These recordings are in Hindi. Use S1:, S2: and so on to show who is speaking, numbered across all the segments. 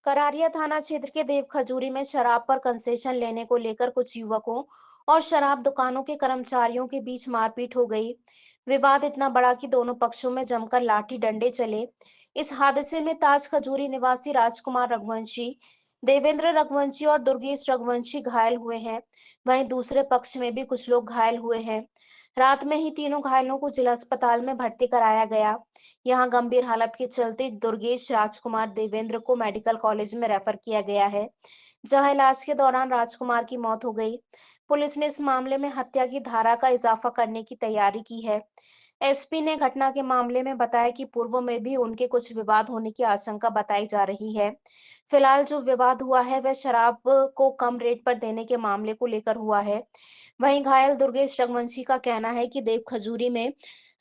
S1: करारिया थाना क्षेत्र के देव खजूरी में शराब पर कंसेशन लेने को लेकर कुछ युवकों और शराब दुकानों के कर्मचारियों के बीच मारपीट हो गई। विवाद इतना बड़ा कि दोनों पक्षों में जमकर लाठी डंडे चले। इस हादसे में ताज खजूरी निवासी राजकुमार रघुवंशी, देवेंद्र रघुवंशी और दुर्गेश रघुवंशी घायल हुए हैं। वहीं दूसरे पक्ष में भी कुछ लोग घायल हुए हैं। रात में ही तीनों घायलों को जिला अस्पताल में भर्ती कराया गया। यहां गंभीर हालत के चलते दुर्गेश, राजकुमार, देवेंद्र को मेडिकल कॉलेज में रेफर किया गया है, जहां इलाज के दौरान राजकुमार की मौत हो गई। पुलिस ने इस मामले में हत्या की धारा का इजाफा करने की तैयारी की है। एसपी ने घटना के मामले में बताया कि पूर्व में भी उनके कुछ विवाद होने की आशंका बताई जा रही है। फिलहाल जो विवाद हुआ है वह शराब को कम रेट पर देने के मामले को लेकर हुआ है। वहीं घायल दुर्गेश रघुवंशी का कहना है कि देव खजूरी में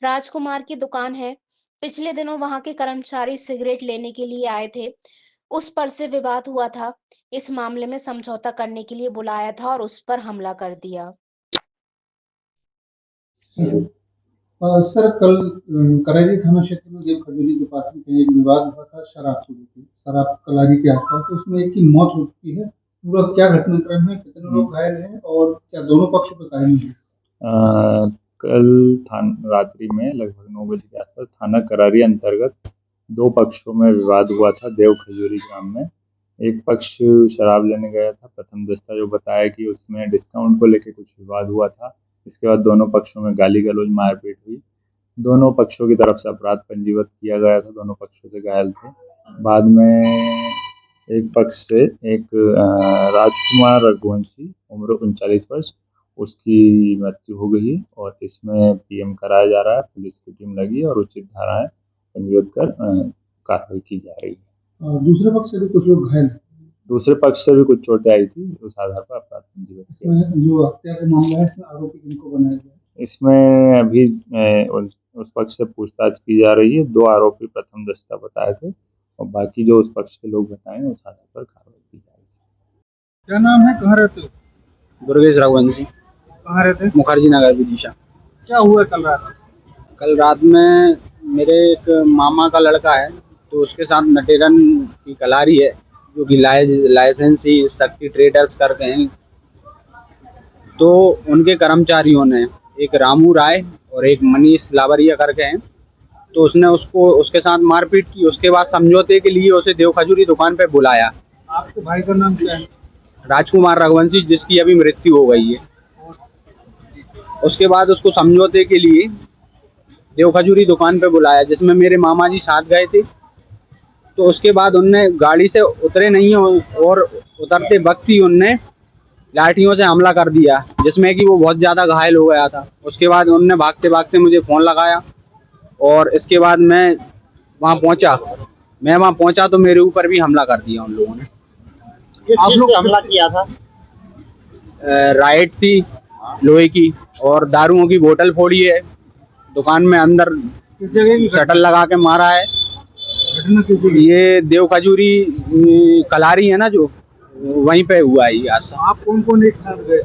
S1: राजकुमार की दुकान है। पिछले दिनों वहां के कर्मचारी सिगरेट लेने के लिए आए थे, उस पर से विवाद हुआ था। इस मामले में समझौता करने के लिए बुलाया था और उस पर हमला कर दिया।
S2: सर, कल करेरी थाना क्षेत्र में देव खजूरी के पास में कहीं एक विवाद हुआ था शराब को लेकर, शराब कलारी के आसपास। तो उसमें एक की मौत हो चुकी है। पूरा क्या घटनाक्रम है, कितने लोग घायल हैं और क्या दोनों पक्षों पर कायम है?
S3: कल रात्रि में लगभग 9 बजे के आसपास थाना करारी अंतर्गत दो पक्षों में विवाद हुआ था देव खजूरी ग्राम में। एक पक्ष शराब लेने गया था, प्रथम दस्ता जो बताया कि उसमें डिस्काउंट को लेकर कुछ विवाद हुआ था। इसके बाद दोनों पक्षों में गाली गलौज, मारपीट हुई। दोनों पक्षों की तरफ से अपराध पंजीबद्ध किया गया था, दोनों पक्षों से घायल थे। बाद में एक पक्ष से एक राजकुमार रघुवंशी, उम्र 39 वर्ष, उसकी मृत्यु हो गई और इसमें पीएम कराया जा रहा है। पुलिस की टीम लगी और उचित धाराएं पंजीबद्ध कर कार्रवाई की जा रही है।
S2: और दूसरे पक्ष से भी कुछ लोग घायल हैं।
S3: दूसरे पक्ष से भी कुछ चोटें आई थी, उस आधार पर अपराध पंजीबद्ध किया।
S2: जो हत्या का मामला है, इसमें आरोपी किनको बनाया गया?
S3: इसमें अभी उस पक्ष से पूछताछ की जा रही है। 2 आरोपी प्रथम दस्ता बताए थे और बाकी जो उस पक्ष के लोग बताए उस आधार पर कार्रवाई की जाएगी।
S2: क्या नाम है, कहाँ रहते हो?
S4: दुर्गेश रघुवंशी।
S2: कहाँ रहते?
S4: मुखर्जी नगर, विदिशा।
S2: क्या हुआ कल रात?
S4: कल रात में मेरे एक मामा का लड़का है, तो उसके साथ नटेरन की कलारी है, जो कि लाइसेंस ही शक्ति ट्रेडर्स करके हैं। तो उनके कर्मचारियों ने, एक रामू राय और एक मनीष लावरिया करके हैं, तो उसने उसके साथ मारपीट की। उसके बाद समझौते के लिए उसे देव खजूरी दुकान पे बुलाया।
S2: आपके भाई का नाम क्या है?
S4: राजकुमार रघुवंशी, जिसकी अभी मृत्यु हो गई है। उसके बाद उसको समझौते के लिए देव खजूरी दुकान पे बुलाया, जिसमें मेरे मामा जी साथ गए थे। तो उसके बाद उनने गाड़ी से उतरे नहीं और उतरते वक्त ही उनने लाठियों से हमला कर दिया, जिसमें कि वो बहुत ज़्यादा घायल हो गया था। उसके बाद उनने भागते भागते मुझे फ़ोन लगाया और इसके बाद मैं वहाँ पहुँचा तो मेरे ऊपर भी हमला कर दिया उन लोगों ने।
S5: आप लोग हमला किया था?
S4: राइट थी लोहे की और दारुओं की बोतल फोड़ी है, दुकान में अंदर शटर लगा के मारा है। ये देव खजूरी कलारी है ना, जो वहीं पे हुआ है ये हादसा।
S2: आप कौन कौन एक साथ गए?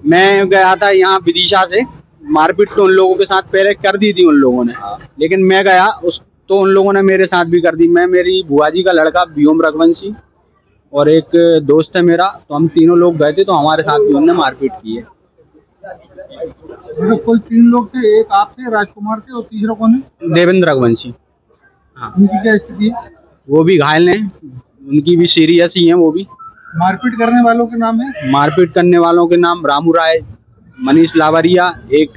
S4: मैं गया था यहाँ विदिशा से। मारपीट तो उन लोगों के साथ पहले कर दी थी उन लोगों ने, लेकिन मैं गया तो उन लोगों ने मेरे साथ भी कर दी। मैं, मेरी बुआ जी का लड़का व्योम रघुवंशी और एक दोस्त है मेरा, तो हम तीनों लोग गए थे, तो हमारे साथ भी उन्होंने मारपीट की है।
S2: कोई 3 लोग थे, एक आप थे, राजकुमार थे और तीसरा कौन है?
S4: देवेंद्र रघुवंशी।
S2: हाँ, उनकी क्या स्थिति है?
S4: वो भी घायल हैं, उनकी भी सीरियस ही हैं वो भी।
S2: मारपीट करने वालों के नाम है?
S4: मारपीट करने वालों के नाम रामू राय, मनीष लावरिया, एक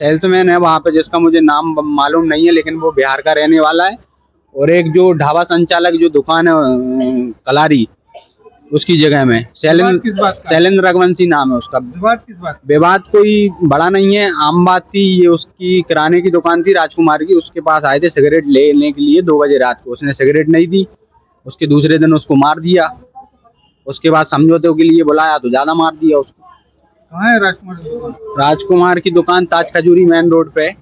S4: सेल्समैन है वहाँ पे जिसका मुझे नाम मालूम नहीं है, लेकिन वो बिहार का रहने वाला है, और एक जो ढाबा संचालक जो दुकान है कलारी, उसकी जगह में शैलेंद्र रघुवंशी नाम है उसका।
S2: विवाद किस बात?
S4: विवाद कोई बड़ा नहीं है, आम बात थी। ये उसकी किराने की दुकान थी राजकुमार की, उसके पास आए थे सिगरेट लेने के लिए 2 बजे रात को। उसने सिगरेट नहीं दी, उसके दूसरे दिन उसको मार दिया। उसके बाद समझौते के लिए बुलाया तो ज्यादा मार दिया उसको।
S2: कहाँ है राजकुमार की दुकान?
S4: राजकुमार की दुकान ताज खजूरी मेन रोड पे है।